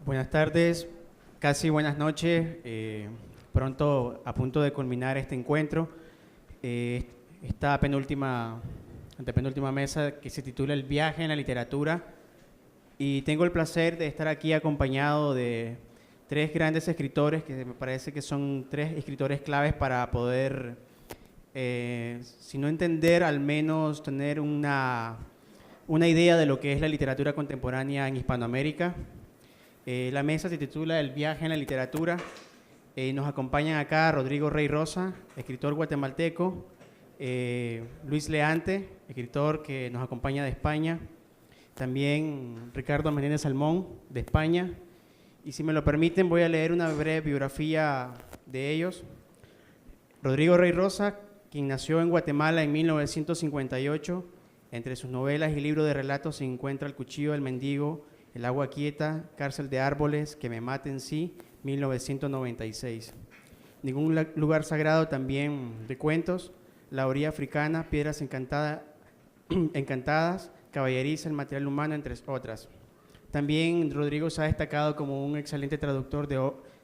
Buenas tardes, casi buenas noches. Pronto a punto de culminar este encuentro. Esta antepenúltima mesa que se titula El viaje en la literatura. Y tengo el placer de estar aquí acompañado de tres grandes escritores que me parece que son tres escritores claves para poder, si no entender, al menos tener una idea de lo que es la literatura contemporánea en Hispanoamérica. La mesa se titula El viaje en la literatura. Nos acompañan acá Rodrigo Rey Rosa, escritor guatemalteco, Luis Leante, escritor que nos acompaña de España, también Ricardo Menéndez Salmón, de España. Y si me lo permiten, voy a leer una breve biografía de ellos. Rodrigo Rey Rosa, quien nació en Guatemala en 1958, entre sus novelas y libros de relatos se encuentra El cuchillo del mendigo, El agua quieta, Cárcel de árboles, Que me maten sí, 1996. Ningún lugar sagrado, también de cuentos, La orilla africana, Piedras encantadas, Caballeriza, El material humano, entre otras. También Rodrigo se ha destacado como un excelente traductor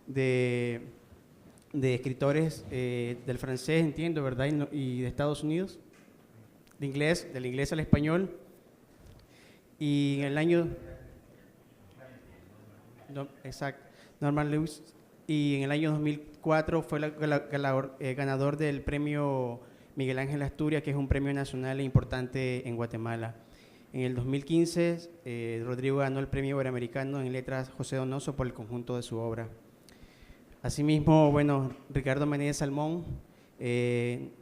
de escritores del francés, entiendo, ¿verdad? Y de Estados Unidos, del inglés al español. Y en el año... No, exacto, Norman Lewis. Y en el año 2004 fue ganador del premio Miguel Ángel Asturias, que es un premio nacional e importante en Guatemala. En el 2015, Rodrigo ganó el premio iberoamericano en letras José Donoso por el conjunto de su obra. Asimismo, bueno, Ricardo Menéndez Salmón,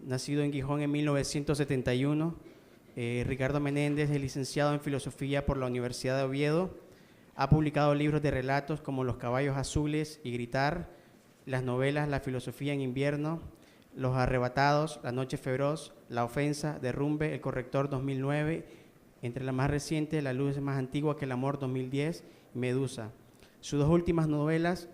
nacido en Gijón en 1971. Ricardo Menéndez es licenciado en Filosofía por la Universidad de Oviedo. Ha publicado libros de relatos como Los caballos azules y Gritar, las novelas La filosofía en invierno, Los arrebatados, La noche feroz, La ofensa, Derrumbe, El corrector 2009, entre las más recientes La luz es más antigua que el amor 2010, Medusa. Sus dos últimas novelas,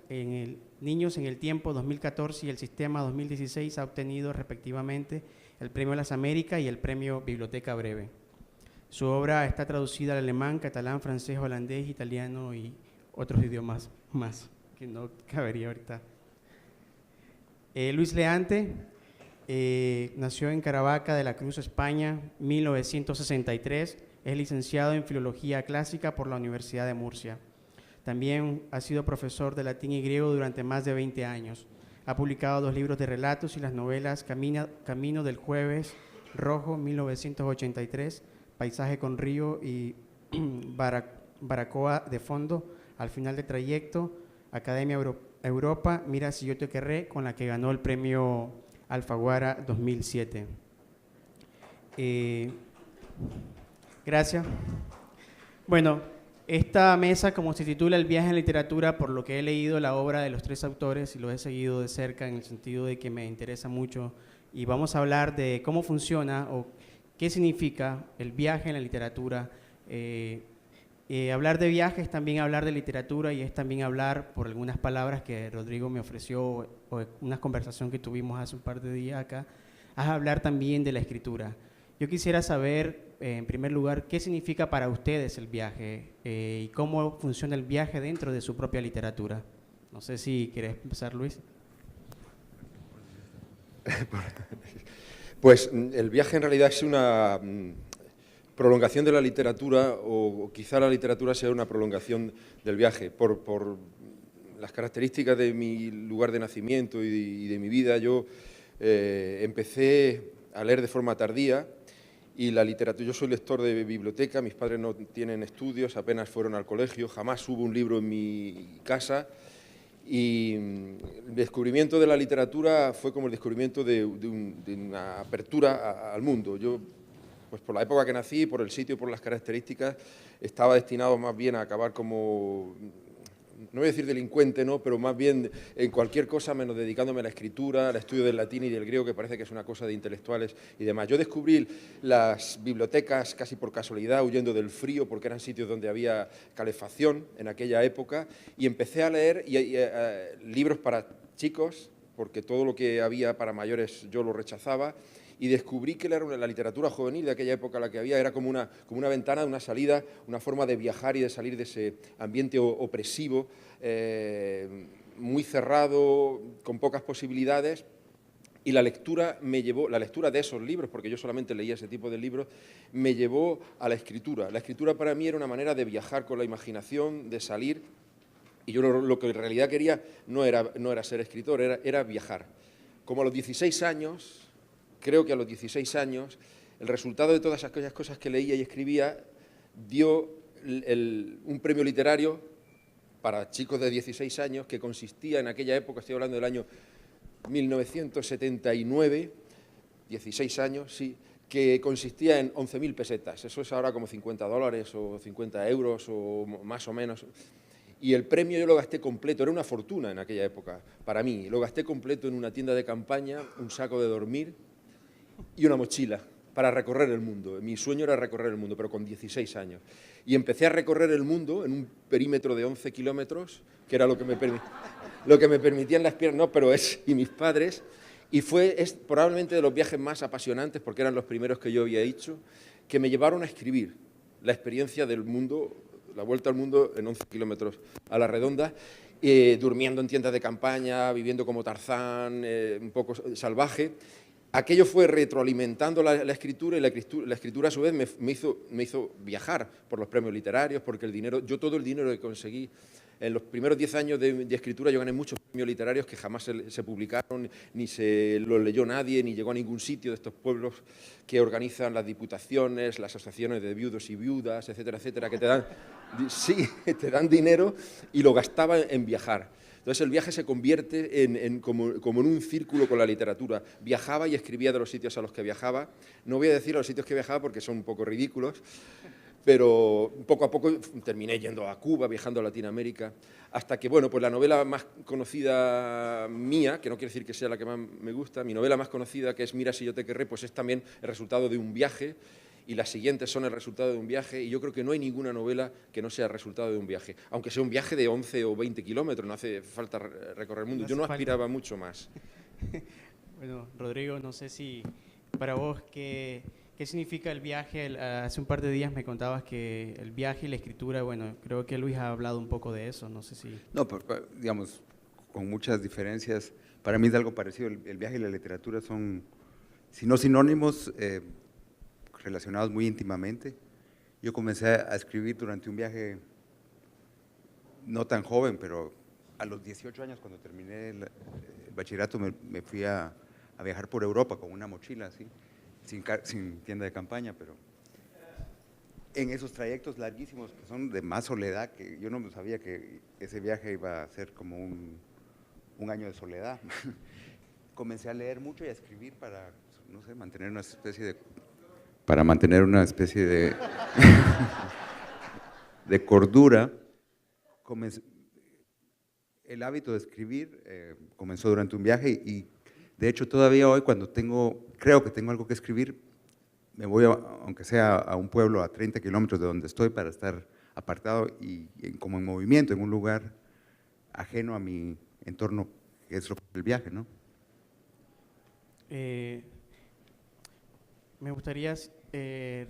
Niños en el tiempo 2014 y El sistema 2016, ha obtenido respectivamente el Premio Las Américas y el Premio Biblioteca Breve. Su obra está traducida al alemán, catalán, francés, holandés, italiano y otros idiomas más, que no cabería ahorita. Luis Leante nació en Caravaca de la Cruz, España, 1963. Es licenciado en Filología Clásica por la Universidad de Murcia. También ha sido profesor de latín y griego durante más de 20 años. Ha publicado 2 libros de relatos y las novelas Camino del Jueves Rojo, 1983, Paisaje con río y Baracoa de fondo, Al final del trayecto, Academia Europa, Mira si yo te querré, con la que ganó el premio Alfaguara 2007. Gracias. Bueno, esta mesa, como se titula El viaje en la literatura, por lo que he leído la obra de los tres autores y lo he seguido de cerca en el sentido de que me interesa mucho, y vamos a hablar de cómo funciona o qué significa el viaje en la literatura. Hablar de viaje es también hablar de literatura y es también hablar, por algunas palabras que Rodrigo me ofreció, o una conversación que tuvimos hace un par de días acá, es hablar también de la escritura. Yo quisiera saber, en primer lugar, qué significa para ustedes el viaje y cómo funciona el viaje dentro de su propia literatura. No sé si quieres empezar, Luis. Pues el viaje en realidad es una prolongación de la literatura, o quizá la literatura sea una prolongación del viaje. Por las características de mi lugar de nacimiento y de mi vida, yo empecé a leer de forma tardía, y la literatura, yo soy lector de biblioteca, mis padres no tienen estudios, apenas fueron al colegio, jamás hubo un libro en mi casa. Y el descubrimiento de la literatura fue como el descubrimiento de una apertura al mundo. Yo, pues por la época que nací, por el sitio, por las características, estaba destinado más bien a acabar como, no voy a decir delincuente, ¿no?, pero más bien en cualquier cosa menos dedicándome a la escritura, al estudio del latín y del griego, que parece que es una cosa de intelectuales y demás. Yo descubrí las bibliotecas casi por casualidad, huyendo del frío, porque eran sitios donde había calefacción en aquella época, y empecé a leer libros para chicos, porque todo lo que había para mayores yo lo rechazaba, y descubrí que la literatura juvenil de aquella época la que había era como una ventana, una salida, una forma de viajar y de salir de ese ambiente opresivo, muy cerrado, con pocas posibilidades. Y la lectura de esos libros, porque yo solamente leía ese tipo de libros, me llevó a la escritura. La escritura para mí era una manera de viajar con la imaginación, de salir, y yo lo que en realidad quería no era ser escritor, era viajar. Como a los 16 años, creo que a los 16 años, el resultado de todas aquellas cosas que leía y escribía dio un premio literario para chicos de 16 años que consistía en aquella época, estoy hablando del año 1979, 16 años, sí, que consistía en 11.000 pesetas. Eso es ahora como $50 o 50 euros o más o menos. Y el premio yo lo gasté completo, era una fortuna en aquella época para mí. Lo gasté completo en una tienda de campaña, un saco de dormir y una mochila para recorrer el mundo. Mi sueño era recorrer el mundo, pero con 16 años. Y empecé a recorrer el mundo en un perímetro de 11 kilómetros, que era lo que me permitían las piernas, no, pero y mis padres. Y es probablemente de los viajes más apasionantes, porque eran los primeros que yo había hecho, que me llevaron a escribir la experiencia del mundo, la vuelta al mundo en 11 kilómetros a la redonda, durmiendo en tiendas de campaña, viviendo como Tarzán, un poco salvaje. Aquello fue retroalimentando la escritura, y la escritura a su vez me hizo viajar por los premios literarios, porque todo el dinero que conseguí en los primeros 10 años de escritura, yo gané muchos premios literarios que jamás se publicaron, ni se los leyó nadie, ni llegó a ningún sitio de estos pueblos que organizan las diputaciones, las asociaciones de viudos y viudas, etcétera, etcétera, que te dan dinero, y lo gastaba en viajar. Entonces el viaje se convierte como en un círculo con la literatura. Viajaba y escribía de los sitios a los que viajaba. No voy a decir a los sitios que viajaba porque son un poco ridículos, pero poco a poco terminé yendo a Cuba, viajando a Latinoamérica, hasta que, bueno, pues la novela más conocida mía, que no quiere decir que sea la que más me gusta, mi novela más conocida, que es Mira si yo te querré, pues es también el resultado de un viaje, y las siguientes son el resultado de un viaje, y yo creo que no hay ninguna novela que no sea el resultado de un viaje, aunque sea un viaje de 11 o 20 kilómetros, no hace falta recorrer el mundo. Yo no aspiraba mucho más. Bueno, Rodrigo, no sé si para vos ¿qué significa el viaje? Hace un par de días me contabas que el viaje y la escritura, bueno, creo que Luis ha hablado un poco de eso, no sé si... No, pero, digamos, con muchas diferencias. Para mí es algo parecido. El viaje y la literatura son, si no sinónimos, relacionados muy íntimamente. Yo comencé a escribir durante un viaje no tan joven, pero a los 18 años, cuando terminé el bachillerato, me fui a viajar por Europa con una mochila así, sin tienda de campaña, pero en esos trayectos larguísimos que son de más soledad, que yo no sabía que ese viaje iba a ser como un año de soledad. Comencé a leer mucho y a escribir para, no sé, mantener una especie de de cordura. El hábito de escribir comenzó durante un viaje, y de hecho todavía hoy, cuando creo que tengo algo que escribir, me voy, aunque sea a un pueblo a 30 kilómetros de donde estoy, para estar apartado y como en movimiento, en un lugar ajeno a mi entorno, que es el viaje, ¿no? Me gustaría,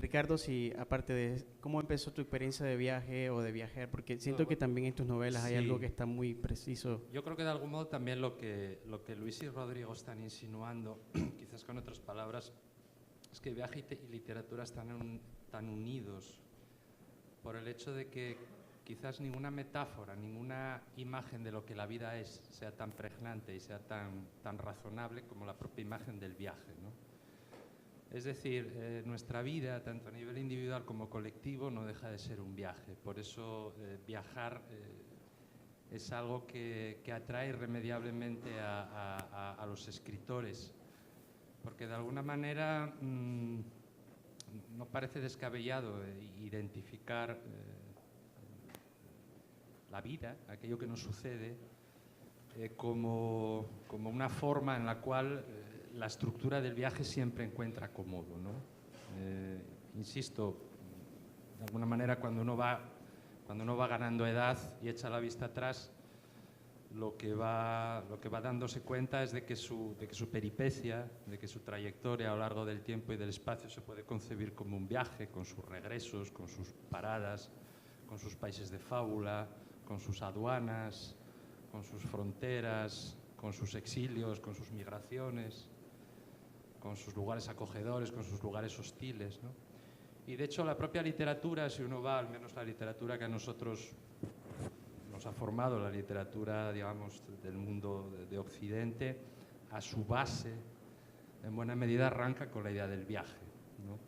Ricardo, si aparte de cómo empezó tu experiencia de viaje o de viajar, porque siento que también en tus novelas hay algo que está muy preciso. Yo creo que de algún modo también lo que Luis y Rodrigo están insinuando, quizás con otras palabras, es que viaje y literatura están tan unidos por el hecho de que quizás ninguna metáfora, ninguna imagen de lo que la vida es sea tan pregnante y sea tan razonable como la propia imagen del viaje, ¿no? Es decir, nuestra vida, tanto a nivel individual como colectivo, no deja de ser un viaje. Por eso viajar es algo que atrae irremediablemente a los escritores, porque de alguna manera no parece descabellado identificar la vida, aquello que nos sucede, como una forma en la cual la estructura del viaje siempre encuentra acomodo, ¿no? Insisto, de alguna manera cuando uno va ganando edad y echa la vista atrás, lo que va dándose cuenta es de que su peripecia, de que su trayectoria a lo largo del tiempo y del espacio se puede concebir como un viaje, con sus regresos, con sus paradas, con sus países de fábula, con sus aduanas, con sus fronteras, con sus exilios, con sus migraciones, con sus lugares acogedores, con sus lugares hostiles, ¿no? Y de hecho la propia literatura, si uno va, al menos la literatura que a nosotros nos ha formado, la literatura, digamos, del mundo de Occidente, a su base, en buena medida arranca con la idea del viaje, ¿no?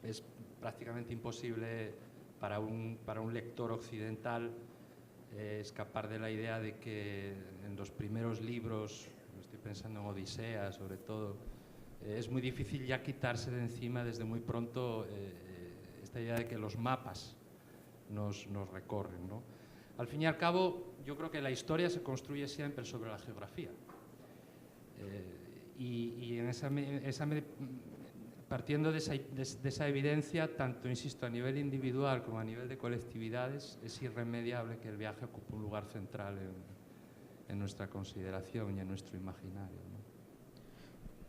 Es prácticamente imposible para un lector occidental escapar de la idea de que en los primeros libros, estoy pensando en Odisea sobre todo, es muy difícil ya quitarse de encima desde muy pronto esta idea de que los mapas nos recorren, ¿no? Al fin y al cabo, yo creo que la historia se construye siempre sobre la geografía. Y partiendo de esa evidencia, tanto, insisto, a nivel individual como a nivel de colectividades, es irremediable que el viaje ocupe un lugar central en nuestra consideración y en nuestro imaginario, ¿no?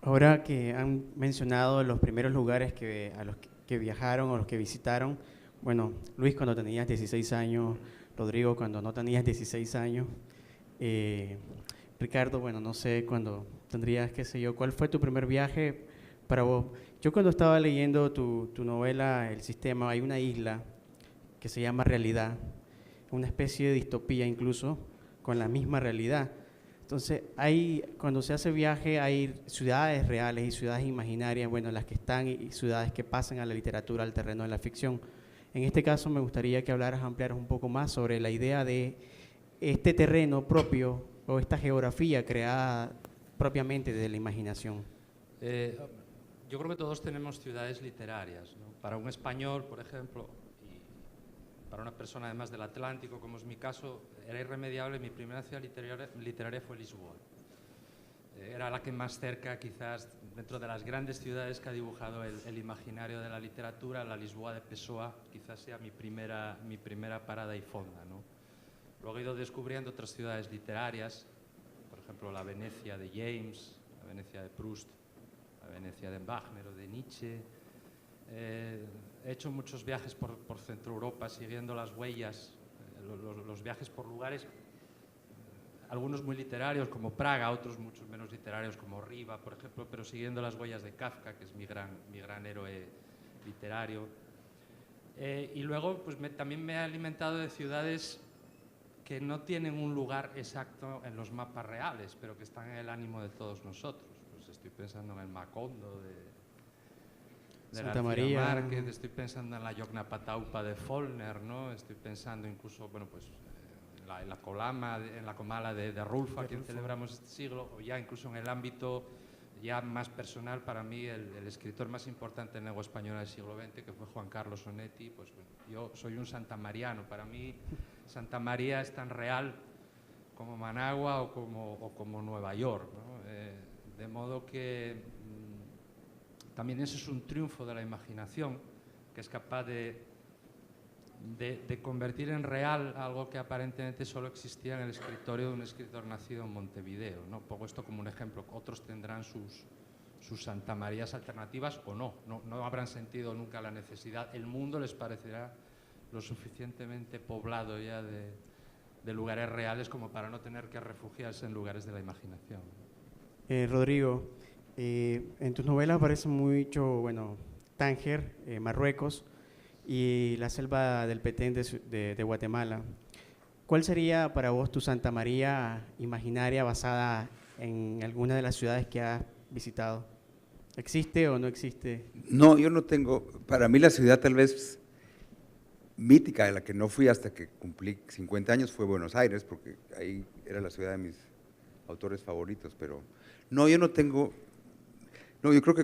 Ahora que han mencionado los primeros lugares a los que viajaron o los que visitaron, bueno, Luis cuando tenías 16 años, Rodrigo cuando no tenías 16 años, Ricardo, bueno, no sé, cuando tendrías, qué sé yo, ¿cuál fue tu primer viaje para vos? Yo cuando estaba leyendo tu novela El Sistema, hay una isla que se llama Realidad, una especie de distopía incluso, con la misma realidad. Entonces, cuando se hace viaje hay ciudades reales y ciudades imaginarias, bueno, las que están y ciudades que pasan a la literatura, al terreno de la ficción. En este caso me gustaría que ampliaras un poco más sobre la idea de este terreno propio o esta geografía creada propiamente de la imaginación. Yo creo que todos tenemos ciudades literarias, ¿no? Para un español, por ejemplo, y para una persona además del Atlántico, como es mi caso, era irremediable. Mi primera ciudad literaria fue Lisboa. Era la que más cerca, quizás, dentro de las grandes ciudades que ha dibujado el imaginario de la literatura, la Lisboa de Pessoa quizás sea mi primera parada y fonda, ¿no? Luego he ido descubriendo otras ciudades literarias, por ejemplo, la Venecia de James, la Venecia de Proust, la Venecia de Wagner o de Nietzsche. He hecho muchos viajes por Centro Europa siguiendo las huellas, los viajes por lugares, algunos muy literarios como Praga, otros muchos menos literarios como Riva, por ejemplo, pero siguiendo las huellas de Kafka, que es mi gran héroe literario. Y luego pues también me he alimentado de ciudades que no tienen un lugar exacto en los mapas reales, pero que están en el ánimo de todos nosotros. Pues estoy pensando en el Macondo de Santa García María Márquez, estoy pensando en la Yognapataupa de Follner, ¿no? Estoy pensando incluso, bueno, pues en la Comala de Rulfo, a quien celebramos este siglo, o ya incluso en el ámbito ya más personal, para mí el escritor más importante en lengua española del siglo XX, que fue Juan Carlos Onetti. Pues bueno, yo soy un santamariano. Para mí Santa María es tan real como Managua o como Nueva York, ¿no? De modo que también ese es un triunfo de la imaginación, que es capaz de convertir en real algo que aparentemente solo existía en el escritorio de un escritor nacido en Montevideo, ¿no? Pongo esto como un ejemplo. Otros tendrán sus Santamarías alternativas o no habrán sentido nunca la necesidad. El mundo les parecerá lo suficientemente poblado ya de lugares reales como para no tener que refugiarse en lugares de la imaginación. Rodrigo, en tus novelas aparece mucho, bueno, Tánger, Marruecos, y la selva del Petén de Guatemala. ¿Cuál sería para vos tu Santa María imaginaria basada en alguna de las ciudades que has visitado? ¿Existe o no existe? No, yo no tengo. Para mí la ciudad tal vez mítica, de la que no fui hasta que cumplí 50 años, fue Buenos Aires, porque ahí era la ciudad de mis autores favoritos. Pero no, yo no tengo. No, yo creo que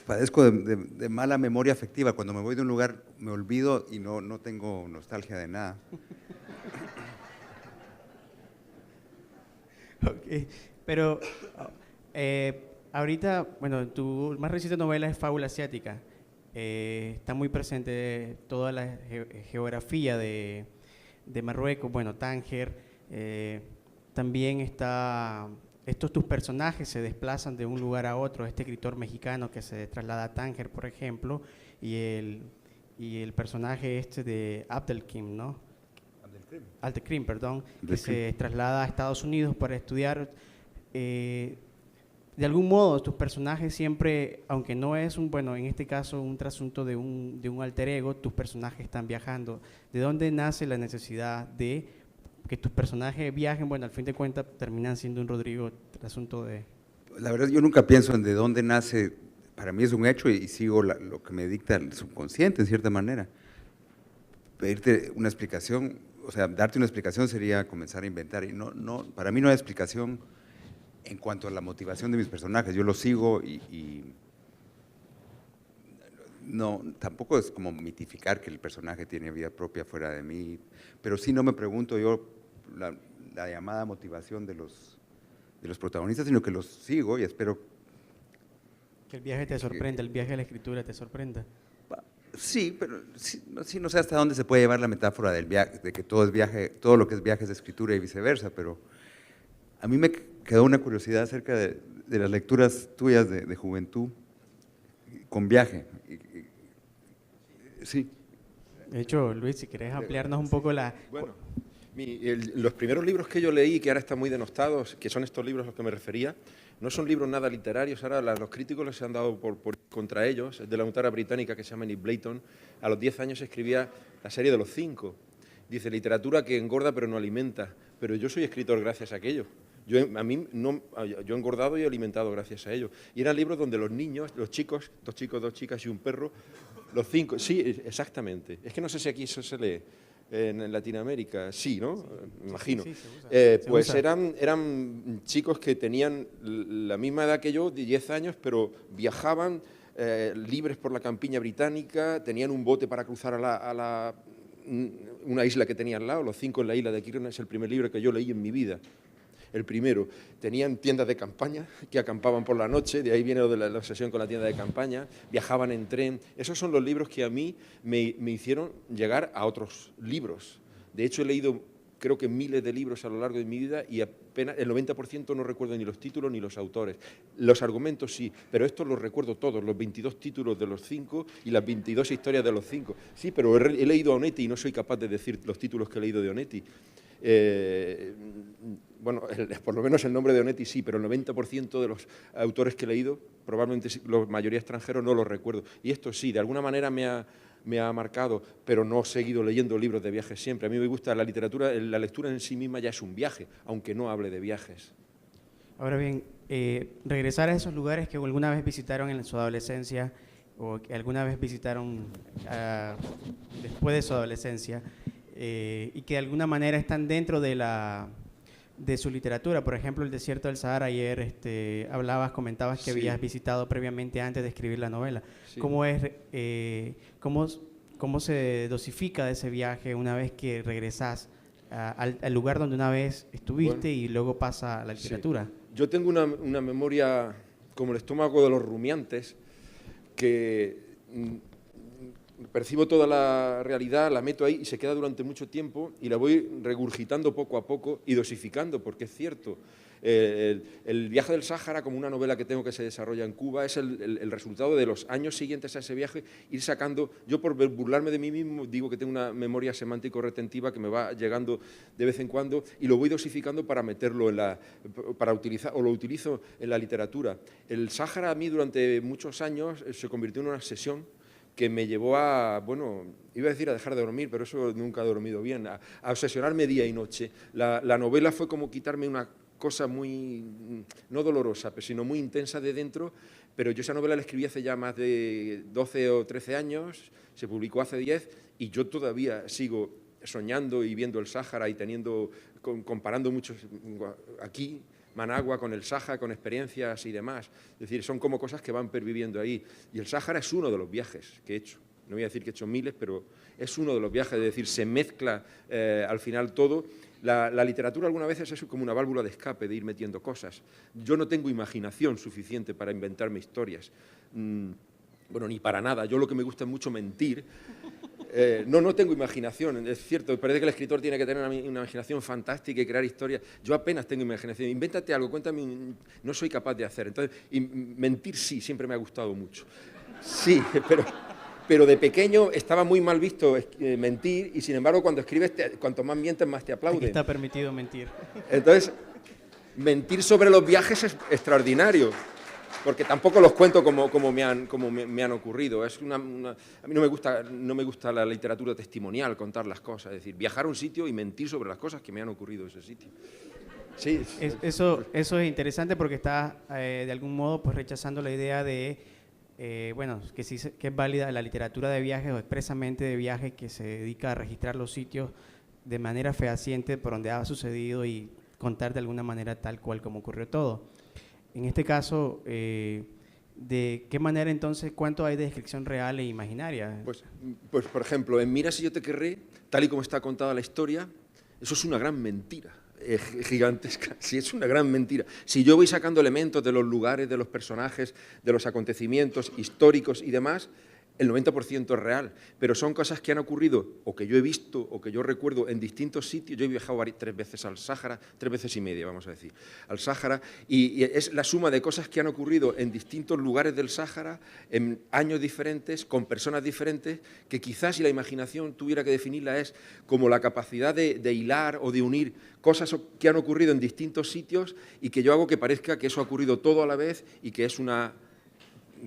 padezco de mala memoria afectiva. Cuando me voy de un lugar me olvido y no tengo nostalgia de nada. Okay. Pero ahorita, bueno, tu más reciente novela es Fábula Asiática. Está muy presente toda la geografía de Marruecos, bueno, Tánger, también estos tus personajes se desplazan de un lugar a otro. Este escritor mexicano que se traslada a Tánger, por ejemplo, y el personaje este de Abdelkrim, ¿no? Abdelkrim, perdón, que se traslada a Estados Unidos para estudiar. De algún modo, tus personajes siempre, aunque no es bueno, en este caso un trasunto de un alter ego, tus personajes están viajando. ¿De dónde nace la necesidad de que tus personajes viajen? Bueno, al fin de cuentas terminan siendo un Rodrigo, trasunto de… La verdad, yo nunca pienso en de dónde nace, para mí es un hecho y sigo lo que me dicta el subconsciente, en cierta manera. Pedirte una explicación, o sea, darte una explicación sería comenzar a inventar, y para mí no hay explicación en cuanto a la motivación de mis personajes. Yo los sigo y no, tampoco es como mitificar que el personaje tiene vida propia fuera de mí, pero sí no me pregunto yo la llamada motivación de los protagonistas, sino que los sigo y espero Que el viaje te sorprenda, el viaje a la escritura te sorprenda. Sí, pero sí, no sé hasta dónde se puede llevar la metáfora del viaje, de que todo es viaje, todo lo que es viaje es escritura y viceversa, pero a mí me quedó una curiosidad acerca de las lecturas tuyas de juventud con viaje. Sí. De hecho, Luis, si querés ampliarnos un poco la… Bueno, los primeros libros que yo leí, que ahora están muy denostados, que son estos libros a los que me refería, no son libros nada literarios, ahora los críticos les han dado contra ellos. Es de la autora británica que se llama Enid Blyton. A los 10 años escribía la serie de los 5. Dice, literatura que engorda pero no alimenta. Pero yo soy escritor gracias a aquello. Yo he engordado y he alimentado gracias a ello. Y eran libros donde los niños, los chicos, 2 chicos, 2 chicas y un perro, los 5, sí, exactamente. Es que no sé si aquí eso se lee. En Latinoamérica, sí, ¿no? Me imagino. Sí, se usa. Pues eran chicos que tenían la misma edad que yo, de 10 años, pero viajaban libres por la campiña británica, tenían un bote para cruzar una isla que tenía al lado, Los 5 en la isla de Kirna, es el primer libro que yo leí en mi vida. El primero, tenían tiendas de campaña que acampaban por la noche, de ahí viene lo de la obsesión con la tienda de campaña, viajaban en tren. Esos son los libros que a mí me hicieron llegar a otros libros. De hecho, he leído creo que miles de libros a lo largo de mi vida y apenas el 90% no recuerdo ni los títulos ni los autores. Los argumentos sí, pero estos los recuerdo todos, los 22 títulos de los 5 y las 22 historias de los 5. Sí, pero he leído a Onetti y no soy capaz de decir los títulos que he leído de Onetti. Bueno, por lo menos el nombre de Onetti sí, pero el 90% de los autores que he leído, probablemente la mayoría extranjeros, no los recuerdo. Y esto sí, de alguna manera me ha marcado, pero no he seguido leyendo libros de viajes siempre. A mí me gusta la literatura, la lectura en sí misma ya es un viaje, aunque no hable de viajes. Ahora bien, regresar a esos lugares que alguna vez visitaron en su adolescencia o que alguna vez visitaron después de su adolescencia, y que de alguna manera están dentro de su literatura. Por ejemplo, el desierto del Sahara. Ayer comentabas que habías visitado previamente antes de escribir la novela. Sí. ¿Cómo se dosifica de ese viaje una vez que regresas al lugar donde una vez estuviste y luego pasa a la literatura? Sí. Yo tengo una memoria como el estómago de los rumiantes, que percibo toda la realidad, la meto ahí y se queda durante mucho tiempo y la voy regurgitando poco a poco y dosificando, porque es cierto. El viaje del Sáhara, como una novela que tengo que se desarrolla en Cuba, es el resultado de los años siguientes a ese viaje, ir sacando, yo por burlarme de mí mismo, digo que tengo una memoria semántico-retentiva que me va llegando de vez en cuando y lo voy dosificando para meterlo lo utilizo en la literatura. El Sáhara a mí durante muchos años se convirtió en una obsesión que me llevó a, bueno, iba a decir a dejar de dormir, pero eso nunca he dormido bien, a obsesionarme día y noche. La novela fue como quitarme una cosa muy, no dolorosa, sino muy intensa de dentro, pero yo esa novela la escribí hace ya más de 12 o 13 años, se publicó hace 10, y yo todavía sigo soñando y viendo el Sáhara y comparando muchos aquí, Managua con el Sáhara, con experiencias y demás. Es decir, son como cosas que van perviviendo ahí. Y el Sáhara es uno de los viajes que he hecho. No voy a decir que he hecho miles, pero es uno de los viajes. Es decir, se mezcla al final todo. La literatura algunas veces es como una válvula de escape, de ir metiendo cosas. Yo no tengo imaginación suficiente para inventarme historias. Bueno, ni para nada. Yo lo que me gusta es mucho mentir. No tengo imaginación, es cierto, parece que el escritor tiene que tener una imaginación fantástica y crear historias. Yo apenas tengo imaginación. Invéntate algo, cuéntame, no soy capaz de hacer. Entonces, mentir sí, siempre me ha gustado mucho. Sí, pero de pequeño estaba muy mal visto mentir y sin embargo cuando escribes, cuanto más mientes, más te aplauden. Aquí está permitido mentir. Entonces, mentir sobre los viajes es extraordinario. Porque tampoco los cuento como me han ocurrido. A mí no me gusta la literatura testimonial, contar las cosas. Es decir, viajar a un sitio y mentir sobre las cosas que me han ocurrido en ese sitio. Sí. Eso es interesante porque está, de algún modo, pues rechazando la idea de, bueno, que sí que es válida la literatura de viajes o expresamente de viajes que se dedica a registrar los sitios de manera fehaciente por donde ha sucedido y contar de alguna manera tal cual como ocurrió todo. En este caso, ¿de qué manera entonces, cuánto hay de descripción real e imaginaria? Pues por ejemplo, en Mira si yo te querré, tal y como está contada la historia, eso es una gran mentira, gigantesca. Sí, es una gran mentira. Si yo voy sacando elementos de los lugares, de los personajes, de los acontecimientos históricos y demás, el 90% es real, pero son cosas que han ocurrido o que yo he visto o que yo recuerdo en distintos sitios. Yo he viajado 3 veces al Sáhara, 3 veces y media, vamos a decir, al Sáhara, y es la suma de cosas que han ocurrido en distintos lugares del Sáhara, en años diferentes, con personas diferentes, que quizás si la imaginación tuviera que definirla es como la capacidad de hilar o de unir cosas que han ocurrido en distintos sitios y que yo hago que parezca que eso ha ocurrido todo a la vez y que es una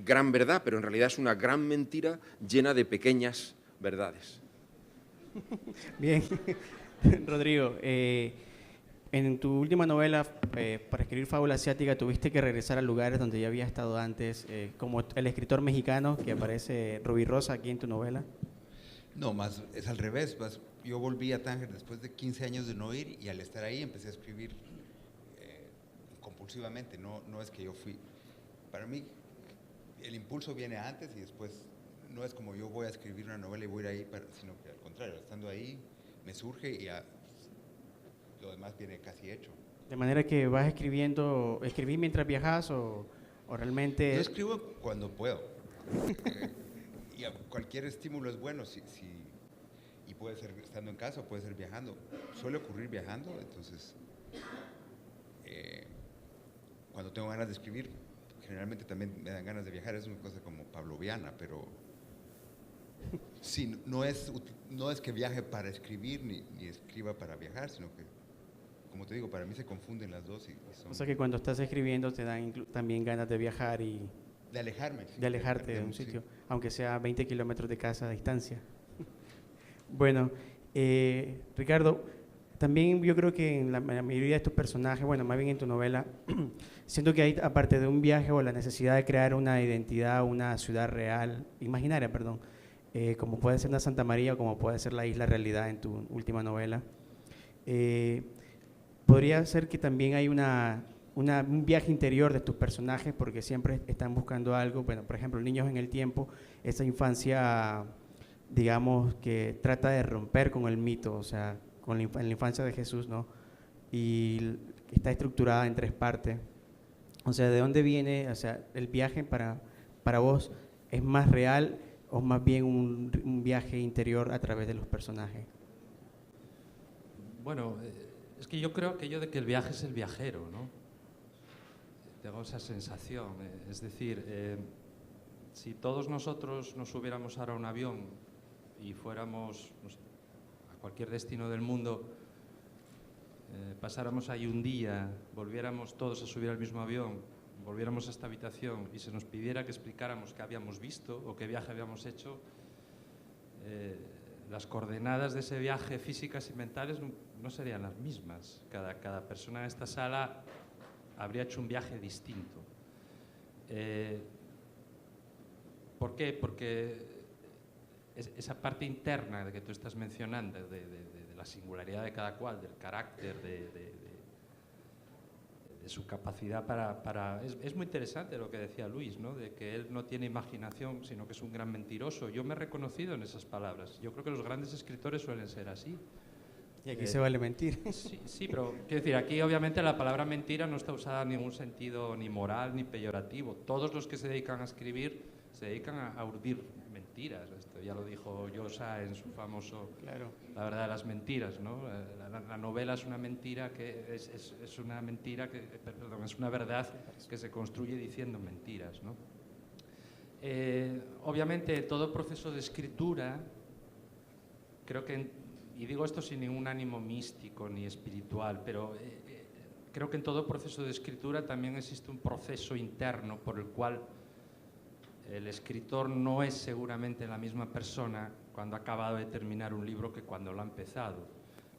gran verdad, pero en realidad es una gran mentira llena de pequeñas verdades. Bien, Rodrigo, en tu última novela, para escribir Fábula Asiática, tuviste que regresar a lugares donde ya había estado antes, como el escritor mexicano que aparece Rubirosa aquí en tu novela. No, más es al revés. Yo volví a Tánger después de 15 años de no ir y al estar ahí empecé a escribir compulsivamente. No es que yo fui. Para mí, el impulso viene antes y después. No es como yo voy a escribir una novela y voy a ir ahí, sino que al contrario, estando ahí me surge y lo demás viene casi hecho. De manera que vas ¿escribí mientras viajas o realmente...? Yo escribo cuando puedo. Y cualquier estímulo es bueno, y puede ser estando en casa o puede ser viajando. Suele ocurrir viajando, entonces cuando tengo ganas de escribir, generalmente también me dan ganas de viajar. Es una cosa como pavloviana, pero sí, no es que viaje para escribir ni escriba para viajar, sino que, como te digo, para mí se confunden las dos. O sea que cuando estás escribiendo te dan también ganas de viajar y... De alejarme. Sí, de alejarte de un sitio, sí, aunque sea 20 kilómetros de casa a distancia. Bueno, Ricardo, también yo creo que en la mayoría de estos personajes, bueno, más bien en tu novela, siento que hay, aparte de un viaje o la necesidad de crear una identidad, una ciudad real, imaginaria, perdón, como puede ser una Santa María o como puede ser la Isla Realidad en tu última novela, podría ser que también hay un viaje interior de tus personajes porque siempre están buscando algo. Bueno, por ejemplo, Niños en el Tiempo, esa infancia, digamos, que trata de romper con el mito, o sea, en la infancia de Jesús, ¿no? Y está estructurada en 3 partes. O sea, ¿de dónde viene, o sea, el viaje para vos es más real o más bien un viaje interior a través de los personajes? Bueno, es que yo creo aquello de que el viaje es el viajero, ¿no? Tengo esa sensación, es decir, si todos nosotros nos subiéramos ahora a un avión y fuéramos, no sé, a cualquier destino del mundo, pasáramos ahí un día, volviéramos todos a subir al mismo avión, volviéramos a esta habitación y se nos pidiera que explicáramos qué habíamos visto o qué viaje habíamos hecho, las coordenadas de ese viaje físicas y mentales no serían las mismas. Cada persona en esta sala habría hecho un viaje distinto. ¿Por qué? Porque esa parte interna de que tú estás mencionando, de la singularidad de cada cual, del carácter, de su capacidad para... Es muy interesante lo que decía Luis, ¿no? De que él no tiene imaginación, sino que es un gran mentiroso. Yo me he reconocido en esas palabras. Yo creo que los grandes escritores suelen ser así. Y aquí se vale mentir. Sí, pero quiero decir, aquí obviamente la palabra mentira no está usada en ningún sentido ni moral ni peyorativo. Todos los que se dedican a escribir se dedican a urdir mentiras. mentiras. Esto ya lo dijo Llosa en su famoso Claro. La verdad de las mentiras, ¿no? La novela es una mentira que es una mentira que, perdón, es una verdad que se construye diciendo mentiras, ¿no? Obviamente todo proceso de escritura, creo que, y digo esto sin ningún ánimo místico ni espiritual, pero creo que en todo proceso de escritura también existe un proceso interno por el cual el escritor no es seguramente la misma persona cuando ha acabado de terminar un libro que cuando lo ha empezado,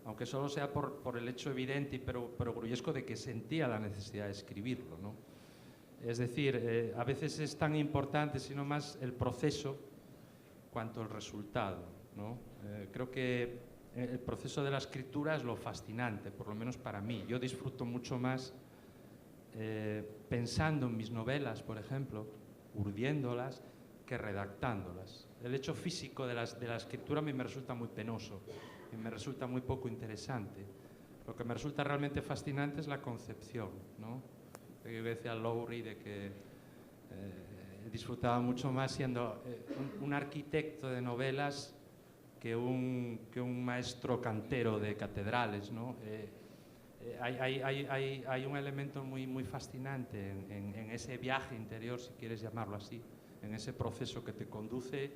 aunque solo sea por el hecho evidente pero gruyesco de que sentía la necesidad de escribirlo, ¿no? Es decir, a veces es tan importante, sino más el proceso cuanto el resultado, ¿no? Creo que el proceso de la escritura es lo fascinante, por lo menos para mí. Yo disfruto mucho más pensando en mis novelas, por ejemplo, urdiéndolas, que redactándolas. El hecho físico de la escritura a mí me resulta muy penoso y me resulta muy poco interesante. Lo que me resulta realmente fascinante es la concepción, ¿no? Yo decía a Lowry de que disfrutaba mucho más siendo un arquitecto de novelas que un maestro cantero de catedrales, ¿no? Hay un elemento muy fascinante en ese viaje interior, si quieres llamarlo así, en ese proceso que te conduce.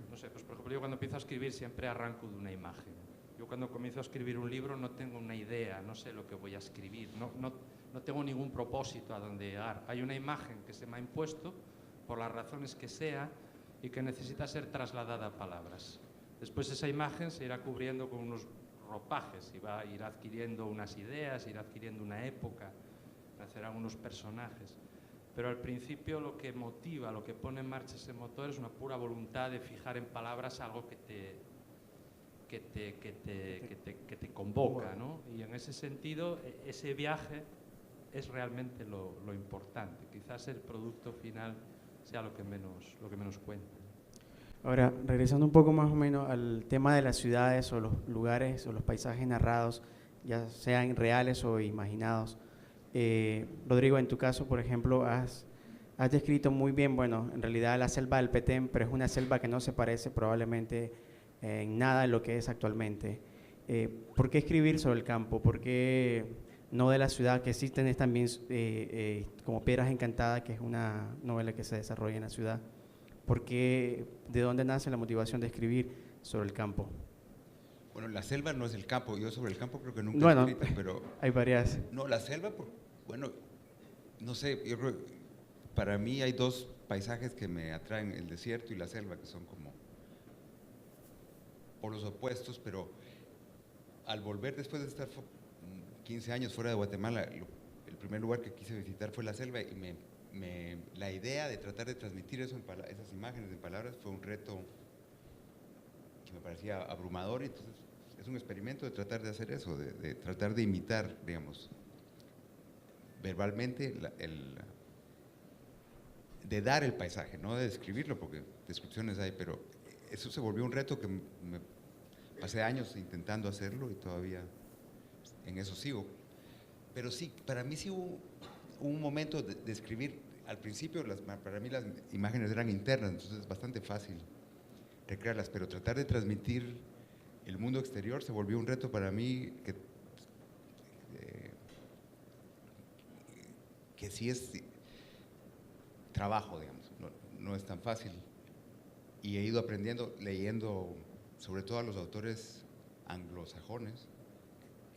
No sé, pues por ejemplo, yo cuando empiezo a escribir siempre arranco de una imagen. Yo cuando comienzo a escribir un libro no tengo una idea, no sé lo que voy a escribir, no tengo ningún propósito a dónde llegar. Hay una imagen que se me ha impuesto, por las razones que sea, y que necesita ser trasladada a palabras. Después esa imagen se irá cubriendo con unos ropajes, irá adquiriendo unas ideas, irá adquiriendo una época, nacerán unos personajes. Pero al principio lo que motiva, lo que pone en marcha ese motor es una pura voluntad de fijar en palabras algo que te convoca, ¿no? Y en ese sentido, ese viaje es realmente lo importante. Quizás el producto final sea lo que menos cuenta. Ahora, regresando un poco más o menos al tema de las ciudades o los lugares o los paisajes narrados, ya sean reales o imaginados. Rodrigo, en tu caso, por ejemplo, has descrito muy bien, bueno, en realidad la selva del Petén, pero es una selva que no se parece probablemente en nada a lo que es actualmente. ¿Por qué escribir sobre el campo? ¿Por qué no de la ciudad, que existen también como Piedras Encantadas, que es una novela que se desarrolla en la ciudad? ¿Por qué, de dónde nace la motivación de escribir sobre el campo? Bueno, la selva no es el campo. Yo sobre el campo creo que nunca he escrito, pero... hay varias. No, la selva, bueno, no sé, yo creo que para mí hay dos paisajes que me atraen, el desierto y la selva, que son como polos opuestos, pero al volver después de estar 15 años fuera de Guatemala, el primer lugar que quise visitar fue la selva y la idea de tratar de transmitir eso esas imágenes en palabras fue un reto que me parecía abrumador, y entonces es un experimento de tratar de hacer eso, de tratar de imitar, digamos, verbalmente de dar el paisaje, no de describirlo, porque descripciones hay, pero eso se volvió un reto que me pasé años intentando hacerlo y todavía en eso sigo. Pero sí, para mí sí hubo un momento de escribir. Al principio, para mí las imágenes eran internas, entonces es bastante fácil recrearlas, pero tratar de transmitir el mundo exterior se volvió un reto para mí que sí es trabajo, digamos, no es tan fácil. Y he ido aprendiendo, leyendo sobre todo a los autores anglosajones,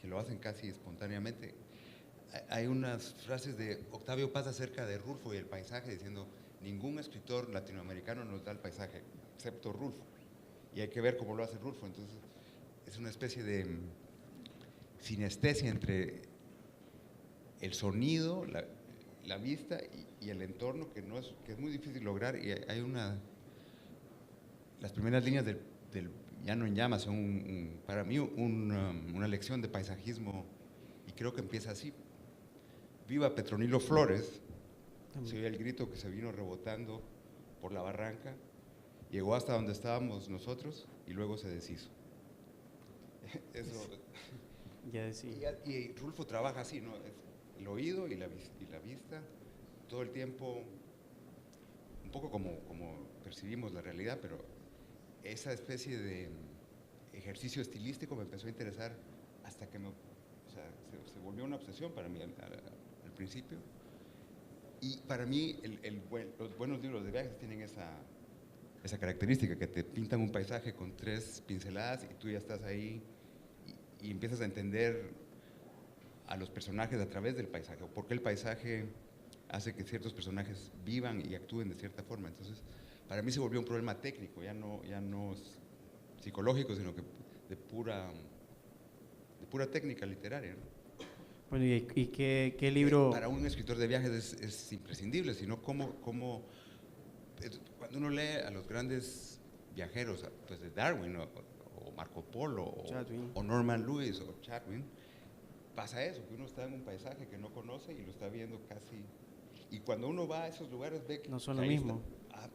que lo hacen casi espontáneamente. Hay unas frases de Octavio Paz acerca de Rulfo y el paisaje, diciendo: ningún escritor latinoamericano nos da el paisaje, excepto Rulfo. Y hay que ver cómo lo hace Rulfo. Entonces, es una especie de sinestesia entre el sonido, la vista y el entorno, que es muy difícil lograr. Y hay las primeras líneas del Llano en Llamas son para mí una lección de paisajismo, y creo que empieza así: viva Petronilo Flores. Se oía el grito que se vino rebotando por la barranca, llegó hasta donde estábamos nosotros y luego se deshizo. Eso. Ya decía. Y Rulfo trabaja así, ¿no? El oído y la vista, todo el tiempo, un poco como percibimos la realidad, pero esa especie de ejercicio estilístico me empezó a interesar hasta que se volvió una obsesión para mí al principio. Y para mí los buenos libros de viajes tienen esa característica, que te pintan un paisaje con 3 pinceladas y tú ya estás ahí y empiezas a entender a los personajes a través del paisaje, o por qué el paisaje hace que ciertos personajes vivan y actúen de cierta forma. Entonces, para mí se volvió un problema técnico, ya no psicológico, sino que de pura técnica literaria, ¿no? Bueno, ¿y qué libro? Para un escritor de viajes es imprescindible, sino cuando uno lee a los grandes viajeros, pues de Darwin o Marco Polo o Norman Lewis o Chatwin, pasa eso, que uno está en un paisaje que no conoce y lo está viendo casi. Y cuando uno va a esos lugares ve que no son lo mismo.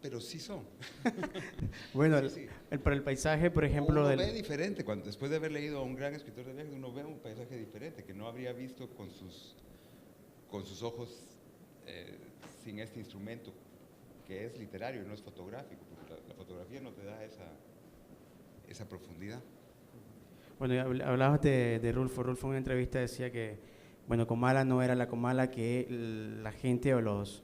Pero sí son. Bueno, sí. Para el paisaje, por ejemplo, uno ve diferente. Después de haber leído a un gran escritor de viajes, uno ve un paisaje diferente que no habría visto con sus ojos sin este instrumento que es literario, no es fotográfico, porque la fotografía no te da esa profundidad. Bueno, hablabas de Rulfo. Rulfo en una entrevista decía que, bueno, Comala no era la Comala que la gente o los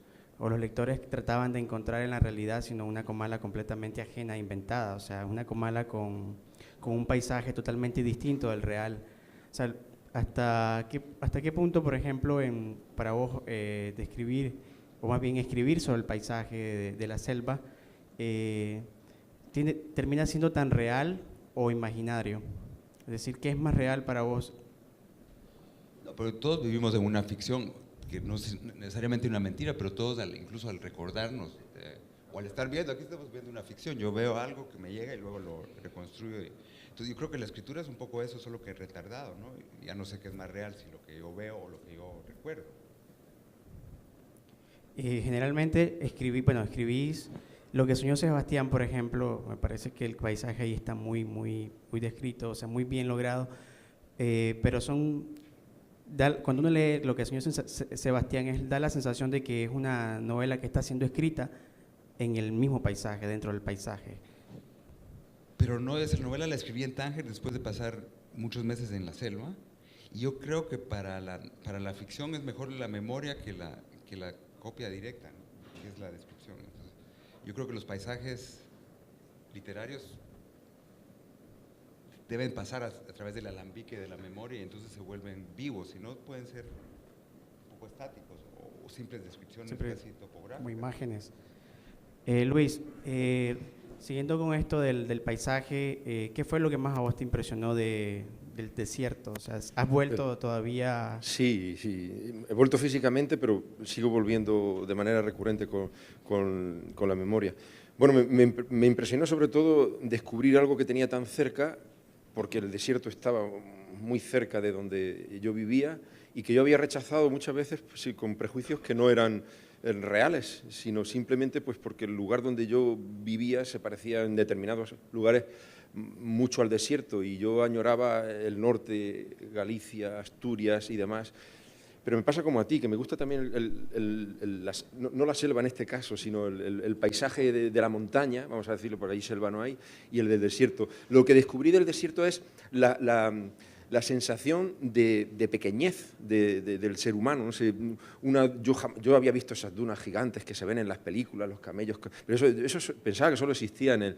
lectores trataban de encontrar en la realidad, sino una Comala completamente ajena, inventada. O sea, una Comala con un paisaje totalmente distinto del real. O sea, ¿hasta qué punto, por ejemplo, para vos describir, o más bien escribir sobre el paisaje de la selva, termina siendo tan real o imaginario? Es decir, ¿qué es más real para vos? No, pero todos vivimos en una ficción, que no es necesariamente una mentira, pero todos, incluso al recordarnos, o al estar viendo, aquí estamos viendo una ficción, yo veo algo que me llega y luego lo reconstruyo. Entonces yo creo que la escritura es un poco eso, solo que retardado, ¿no? Ya no sé qué es más real, si lo que yo veo o lo que yo recuerdo. Generalmente escribís lo que soñó Sebastián, por ejemplo. Me parece que el paisaje ahí está muy, muy, muy descrito, o sea, muy bien logrado, pero cuando uno lee lo que soñó Sebastián, da la sensación de que es una novela que está siendo escrita en el mismo paisaje, dentro del paisaje. Pero no, esa novela la escribí en Tánger después de pasar muchos meses en la selva, y yo creo que para la ficción es mejor la memoria que la copia directa, ¿no? Que es la descripción. Entonces, yo creo que los paisajes literarios deben pasar a través del alambique de la memoria y entonces se vuelven vivos, si no pueden ser un poco estáticos o simples descripciones casi topográficas. Como imágenes. Luis, siguiendo con esto del paisaje, ¿qué fue lo que más a vos te impresionó del desierto? O sea, ¿has vuelto todavía? Sí, he vuelto físicamente, pero sigo volviendo de manera recurrente con la memoria. Bueno, me impresionó sobre todo descubrir algo que tenía tan cerca, porque el desierto estaba muy cerca de donde yo vivía y que yo había rechazado muchas veces pues, con prejuicios que no eran reales, sino simplemente pues, porque el lugar donde yo vivía se parecía en determinados lugares mucho al desierto y yo añoraba el norte, Galicia, Asturias y demás. Pero me pasa como a ti, que me gusta también no la selva en este caso, sino el paisaje de la montaña, vamos a decirlo, por ahí selva no hay, y el del desierto. Lo que descubrí del desierto es la sensación de pequeñez del ser humano. No sé, yo había visto esas dunas gigantes que se ven en las películas, los camellos, pero eso pensaba que solo existía en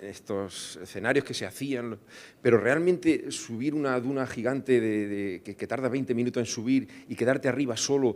estos escenarios que se hacían, pero realmente subir una duna gigante que tarda 20 minutos en subir y quedarte arriba solo,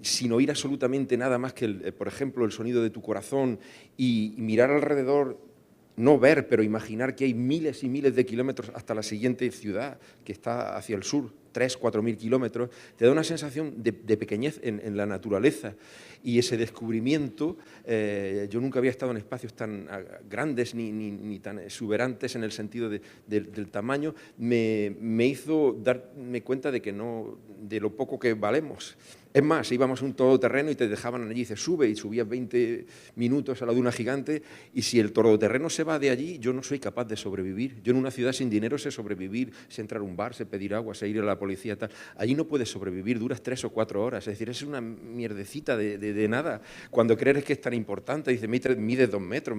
sin oír absolutamente nada más que, por ejemplo, el sonido de tu corazón y mirar alrededor. No ver, pero imaginar que hay miles y miles de kilómetros hasta la siguiente ciudad, que está hacia el sur, 3.000 o 4.000 kilómetros, te da una sensación de pequeñez en la naturaleza. Y ese descubrimiento, yo nunca había estado en espacios tan grandes ni tan exuberantes en el sentido del tamaño, me hizo darme cuenta de lo poco que valemos. Es más, íbamos a un todoterreno y te dejaban allí, dice, sube, y subías 20 minutos a la duna gigante, y si el todoterreno se va de allí, yo no soy capaz de sobrevivir. Yo en una ciudad sin dinero sé sobrevivir, sé entrar a un bar, sé pedir agua, sé ir a la policía, tal. Allí no puedes sobrevivir, duras 3 o 4 horas, es decir, es una mierdecita de nada. Cuando crees que es tan importante, dice, mide 2 metros,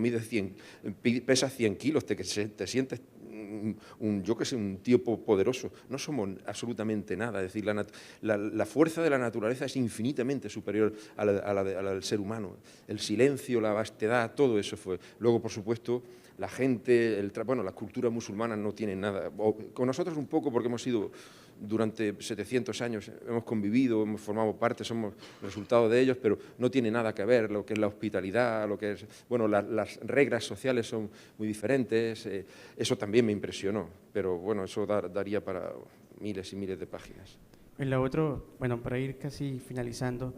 pesas 100 kilos, te sientes yo que sé, un tío poderoso. No somos absolutamente nada. Es decir, la fuerza de la naturaleza es infinitamente superior a la del ser humano. El silencio, la vastedad, todo eso fue. Luego, por supuesto, la gente, las culturas musulmanas no tienen nada. Con nosotros un poco, porque hemos sido durante 700 años, hemos convivido, hemos formado parte, somos resultado de ellos, pero no tiene nada que ver lo que es la hospitalidad, lo que es, bueno, las reglas sociales son muy diferentes. Eso también me impresionó, pero bueno, eso daría para miles y miles de páginas. En lo otro, bueno, para ir casi finalizando,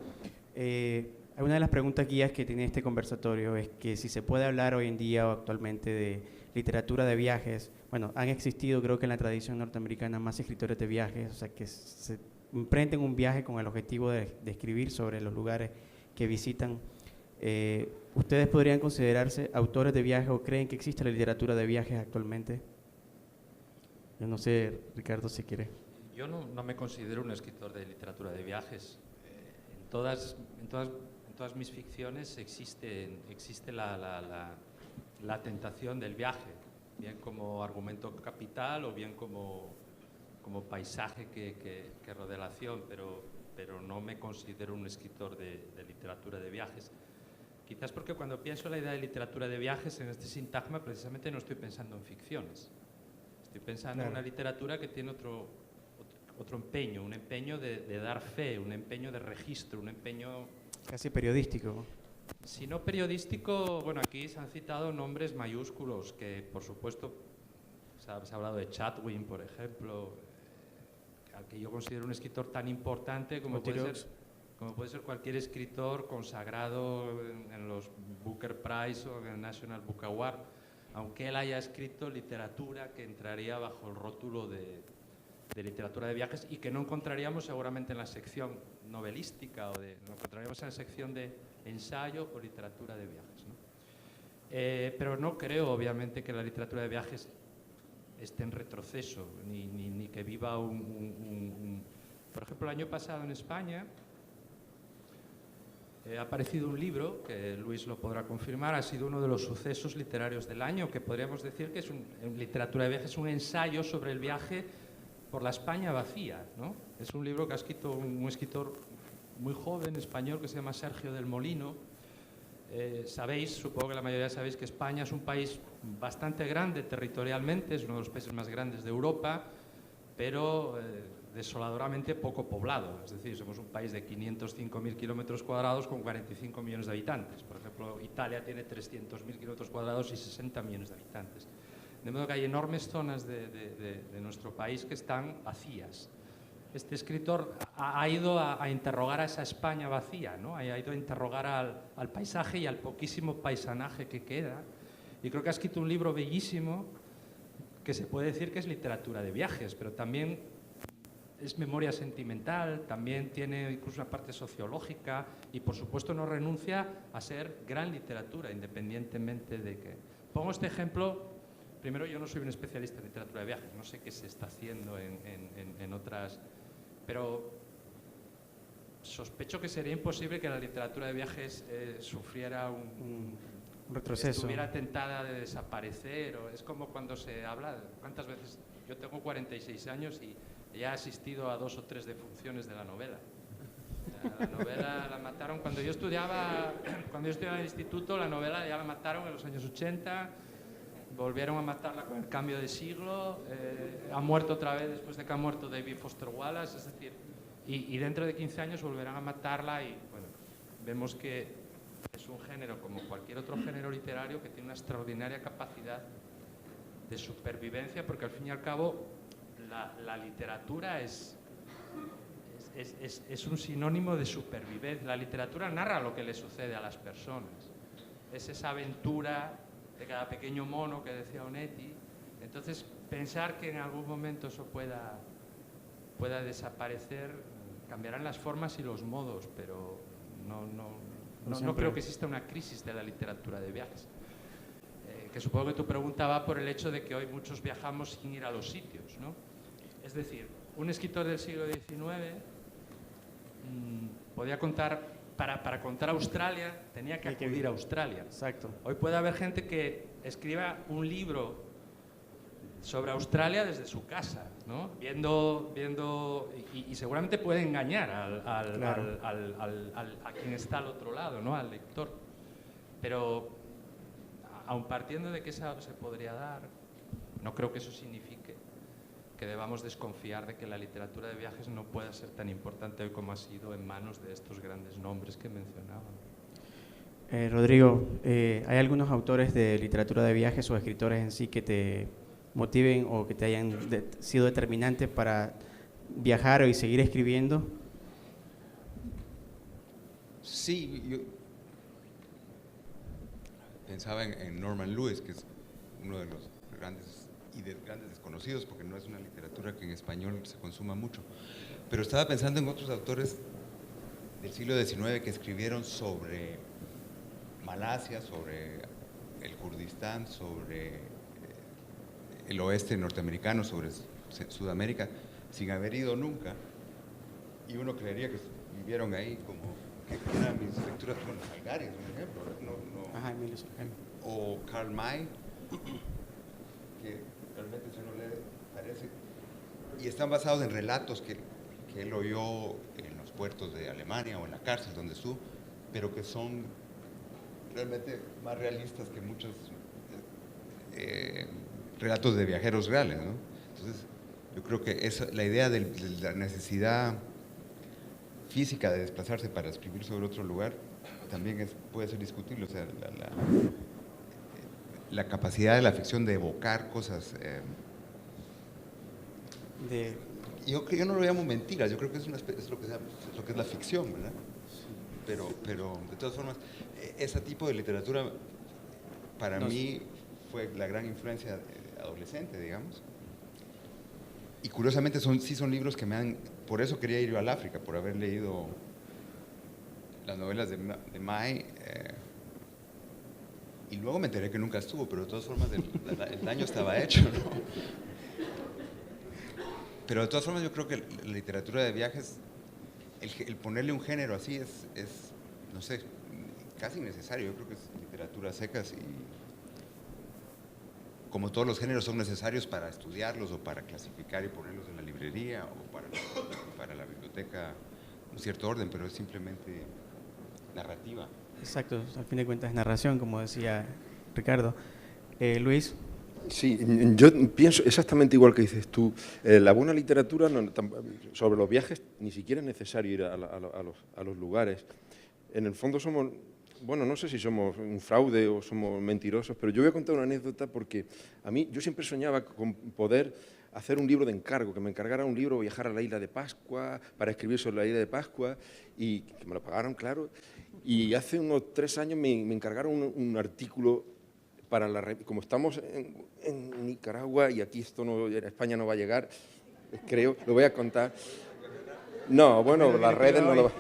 una de las preguntas guías que tiene este conversatorio es que si se puede hablar hoy en día o actualmente de literatura de viajes. Bueno, han existido, creo que en la tradición norteamericana, más escritores de viajes, o sea, que se emprenden un viaje con el objetivo de escribir sobre los lugares que visitan. ¿Ustedes podrían considerarse autores de viajes o creen que existe la literatura de viajes actualmente? Yo no sé, Ricardo, si quiere. Yo no me considero un escritor de literatura de viajes. En todas mis ficciones existe la tentación del viaje, bien como argumento capital o bien como paisaje que rodea la acción, pero no me considero un escritor de literatura de viajes. Quizás porque cuando pienso en la idea de literatura de viajes en este sintagma, precisamente no estoy pensando en ficciones. Estoy pensando en una literatura que tiene otro empeño, un empeño de dar fe, un empeño de registro, un empeño... Casi periodístico. Si no periodístico, bueno, aquí se han citado nombres mayúsculos que, por supuesto, se ha hablado de Chatwin, por ejemplo, al que yo considero un escritor tan importante como puede ser cualquier escritor consagrado en los Booker Prize o en el National Book Award, aunque él haya escrito literatura que entraría bajo el rótulo de literatura de viajes y que no encontraríamos seguramente en la sección novelística lo encontraríamos en la sección de ensayo o literatura de viajes, ¿no? Pero no creo, obviamente, que la literatura de viajes esté en retroceso, ni que viva Por ejemplo, el año pasado en España ha aparecido un libro, que Luis lo podrá confirmar, ha sido uno de los sucesos literarios del año, que podríamos decir que es en literatura de viajes un ensayo sobre el viaje por la España vacía, ¿no? Es un libro que ha escrito un escritor muy joven español que se llama Sergio del Molino. Supongo que la mayoría sabéis que España es un país bastante grande territorialmente, es uno de los países más grandes de Europa, pero desoladoramente poco poblado. Es decir, somos un país de 505.000 kilómetros cuadrados con 45 millones de habitantes. Por ejemplo, Italia tiene 300.000 kilómetros cuadrados y 60 millones de habitantes. De modo que hay enormes zonas de nuestro país que están vacías. Este escritor ha ido a interrogar a esa España vacía, ¿no? Ha ido a interrogar al paisaje y al poquísimo paisanaje que queda. Y creo que ha escrito un libro bellísimo que se puede decir que es literatura de viajes, pero también es memoria sentimental, también tiene incluso una parte sociológica y, por supuesto, no renuncia a ser gran literatura, independientemente de que... Pongo este ejemplo. Primero, yo no soy un especialista en literatura de viajes, no sé qué se está haciendo en otras, pero sospecho que sería imposible que la literatura de viajes sufriera un retroceso. Estuviera tentada de desaparecer. Es como cuando se habla, ¿cuántas veces? Yo tengo 46 años y ya he asistido a 2 o 3 defunciones de la novela. La novela la mataron cuando yo estudiaba en el instituto, la novela ya la mataron en los años 80. Volvieron a matarla con el cambio de siglo, ha muerto otra vez después de que ha muerto David Foster Wallace, es decir, y dentro de 15 años volverán a matarla y bueno, vemos que es un género como cualquier otro género literario que tiene una extraordinaria capacidad de supervivencia, porque al fin y al cabo la literatura es un sinónimo de supervivencia. La literatura narra lo que le sucede a las personas, es esa aventura de cada pequeño mono que decía Onetti. Entonces, pensar que en algún momento eso pueda desaparecer cambiarán las formas y los modos, pero no siempre. creo que exista una crisis de la literatura de viajes. Que supongo que tu pregunta va por el hecho de que hoy muchos viajamos sin ir a los sitios, ¿no? Es decir, un escritor del siglo XIX podía contar, para contar Australia, tenía que acudir a Australia. Exacto. Hoy puede haber gente que escriba un libro sobre Australia desde su casa, ¿no? Viendo y seguramente puede engañar Claro. a quien está al otro lado, ¿no? Al lector. Pero aun partiendo de que eso se podría dar, no creo que eso signifique que debamos desconfiar de que la literatura de viajes no pueda ser tan importante hoy como ha sido en manos de estos grandes nombres que mencionaba. Rodrigo, ¿hay algunos autores de literatura de viajes o escritores en sí que te motiven o que te hayan sido determinantes para viajar y seguir escribiendo? Sí, yo pensaba en Norman Lewis, que es uno de los grandes desconocidos, porque no es una literatura que en español se consuma mucho. Pero estaba pensando en otros autores del siglo XIX que escribieron sobre Malasia, sobre el Kurdistán, sobre el oeste norteamericano, sobre Sudamérica, sin haber ido nunca. Y uno creería que vivieron ahí como que eran mis lecturas con Salgari, por ejemplo. Ajá, Emilio Solheim. O Karl May, que realmente si uno lee parece, y están basados en relatos que él oyó en los puertos de Alemania o en la cárcel donde estuvo, pero que son realmente más realistas que muchos relatos de viajeros reales, ¿no? Entonces, yo creo que la idea de la necesidad física de desplazarse para escribir sobre otro lugar también puede ser discutible, o sea, la capacidad de la ficción de evocar cosas. Yo no lo llamo mentiras, yo creo que es lo que es la ficción, ¿verdad? Pero de todas formas, ese tipo de literatura para mí fue la gran influencia adolescente, digamos. Y curiosamente sí son libros que por eso quería ir yo al África, por haber leído las novelas de May. Y luego me enteré que nunca estuvo, pero de todas formas el daño estaba hecho, ¿no? Pero de todas formas yo creo que la literatura de viajes, el ponerle un género así es, no sé, casi innecesario. Yo creo que es literatura secas y como todos los géneros son necesarios para estudiarlos o para clasificar y ponerlos en la librería o para la biblioteca, un cierto orden, pero es simplemente narrativa. Exacto, al fin de cuentas es narración, como decía Ricardo. Luis. Sí, yo pienso exactamente igual que dices tú. La buena literatura sobre los viajes ni siquiera es necesario ir a los lugares. En el fondo somos, bueno, no sé si somos un fraude o somos mentirosos, pero yo voy a contar una anécdota porque yo siempre soñaba con poder hacer un libro de encargo, que me encargara un libro, viajar a la isla de Pascua, para escribir sobre la isla de Pascua, y que me lo pagaron, claro. Y hace unos 3 años me encargaron un artículo para como estamos en Nicaragua y aquí en España no va a llegar, creo, lo voy a contar. No, bueno, las redes no lo...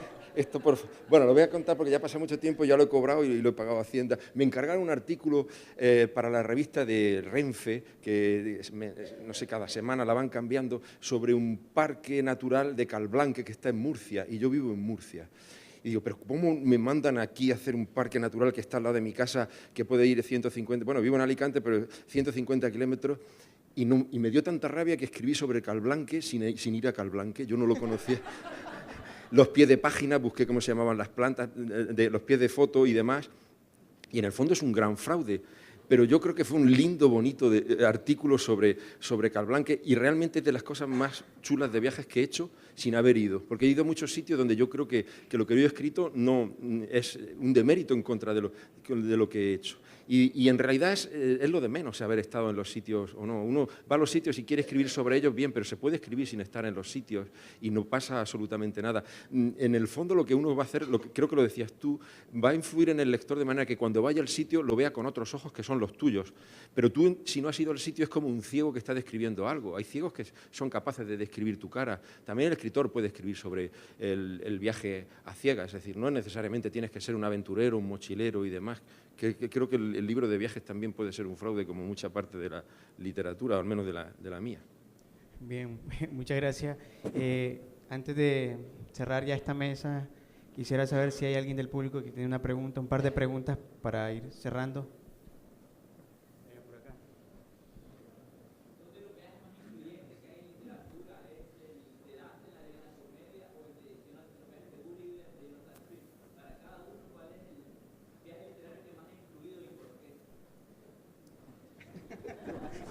Bueno, lo voy a contar porque ya pasé mucho tiempo, ya lo he cobrado y lo he pagado a Hacienda. Me encargaron un artículo para la revista de Renfe, que no sé, cada semana la van cambiando, sobre un parque natural de Calblanque que está en Murcia, y yo vivo en Murcia. Y digo, pero ¿cómo me mandan aquí a hacer un parque natural que está al lado de mi casa, que puede ir 150, bueno, vivo en Alicante, pero 150 kilómetros? Y me dio tanta rabia que escribí sobre Calblanque sin ir a Calblanque, yo no lo conocía. Los pies de página, busqué cómo se llamaban las plantas, los pies de foto y demás, y en el fondo es un gran fraude. Pero yo creo que fue un lindo, bonito artículo sobre Calblanque, y realmente es de las cosas más chulas de viajes que he hecho sin haber ido, porque he ido a muchos sitios donde yo creo que lo que yo he escrito no es un demérito en contra de lo que he hecho. Y en realidad es lo de menos haber estado en los sitios o no. Uno va a los sitios y quiere escribir sobre ellos, bien, pero se puede escribir sin estar en los sitios y no pasa absolutamente nada. En el fondo lo que uno va a hacer, creo que lo decías tú, va a influir en el lector de manera que cuando vaya al sitio lo vea con otros ojos que son los tuyos. Pero tú, si no has ido al sitio, es como un ciego que está describiendo algo. Hay ciegos que son capaces de describir tu cara. También el escritor puede escribir sobre el viaje a ciegas, es decir, no necesariamente tienes que ser un aventurero, un mochilero y demás. Que creo que el libro de viajes también puede ser un fraude, como mucha parte de la literatura, o al menos de la mía. Bien, muchas gracias. Antes de cerrar ya esta mesa, quisiera saber si hay alguien del público que tiene una pregunta, un par de preguntas para ir cerrando.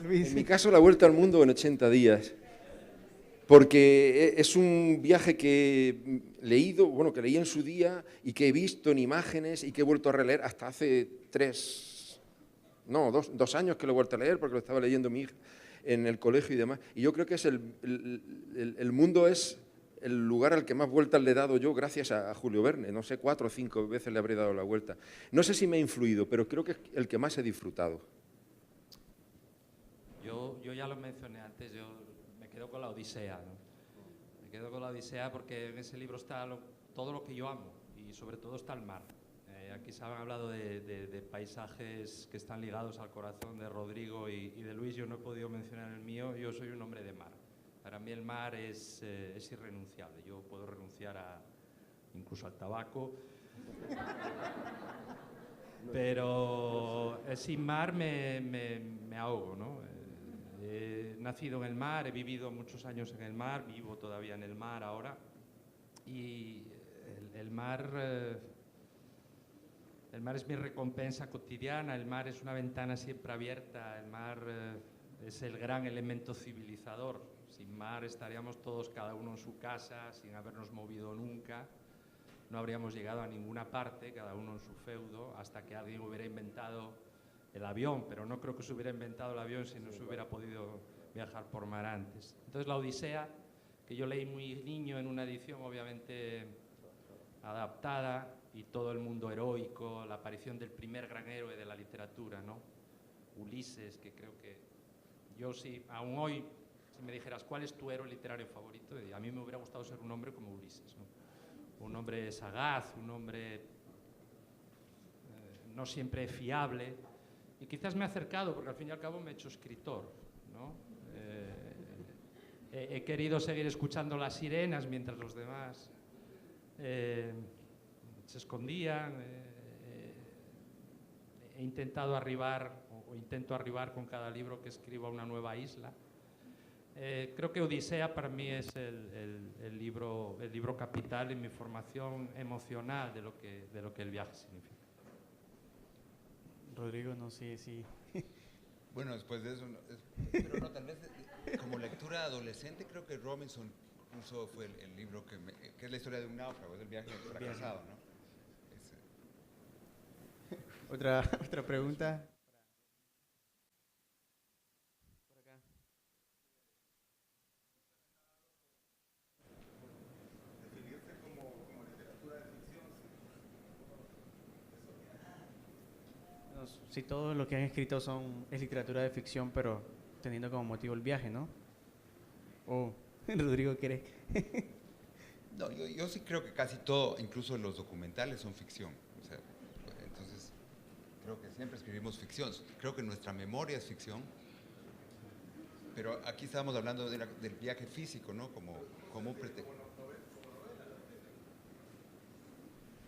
En mi caso, la vuelta al mundo en 80 días, porque es un viaje que he leído, bueno, que leí en su día y que he visto en imágenes y que he vuelto a releer hasta hace 2 años que lo he vuelto a leer porque lo estaba leyendo mi hija en el colegio y demás. Y yo creo que es el mundo es el lugar al que más vueltas le he dado yo gracias a Julio Verne. No sé, 4 o 5 veces le habré dado la vuelta. No sé si me ha influido, pero creo que es el que más he disfrutado. Yo ya lo mencioné antes, yo me quedo con la Odisea, ¿no? Me quedo con la Odisea porque en ese libro está todo lo que yo amo y sobre todo está el mar. Aquí se han hablado de paisajes que están ligados al corazón de Rodrigo y de Luis. Yo no he podido mencionar el mío, yo soy un hombre de mar. Para mí el mar es irrenunciable. Yo puedo renunciar incluso al tabaco, pero sin mar me ahogo, ¿no? He nacido en el mar, he vivido muchos años en el mar, vivo todavía en el mar ahora, y el mar es mi recompensa cotidiana, el mar es una ventana siempre abierta, el mar es el gran elemento civilizador. Sin mar estaríamos todos, cada uno en su casa, sin habernos movido nunca, no habríamos llegado a ninguna parte, cada uno en su feudo, hasta que alguien hubiera inventado el avión, pero no creo que se hubiera inventado el avión si no se hubiera podido viajar por mar antes. Entonces la Odisea, que yo leí muy niño en una edición obviamente adaptada, y todo el mundo heroico, la aparición del primer gran héroe de la literatura, ¿no? Ulises, que creo que yo sí, aún hoy, si me dijeras cuál es tu héroe literario favorito, a mí me hubiera gustado ser un hombre como Ulises, ¿no? Un hombre sagaz, un hombre no siempre fiable. Y quizás me he acercado, porque al fin y al cabo me he hecho escritor, ¿no? He querido seguir escuchando las sirenas mientras los demás se escondían. He intentado arribar, o intento arribar con cada libro que escribo a una nueva isla. Creo que Odisea para mí es el libro capital en mi formación emocional de lo que el viaje significa. Rodrigo, no sé si... Bueno, después de eso, pero no, tal vez como lectura adolescente creo que Robinson Crusoe fue el libro que es la historia de un náufrago, es el viaje fracasado, ¿no? Otra pregunta. Por acá. ¿Definirse como literatura de ficción? Si todo lo que han escrito es literatura de ficción, pero teniendo como motivo el viaje, ¿no? O Rodrigo, ¿quieres? No, yo sí creo que casi todo, incluso los documentales, son ficción. O sea, entonces, creo que siempre escribimos ficción. Creo que nuestra memoria es ficción. Pero aquí estábamos hablando del viaje físico, ¿no? Como un pretexto.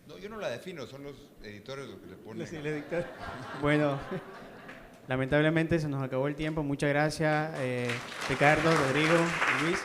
No, yo no la defino, son los editores los que le ponen. Sí, el editor. Bueno, lamentablemente se nos acabó el tiempo. Muchas gracias, Ricardo, Rodrigo y Luis.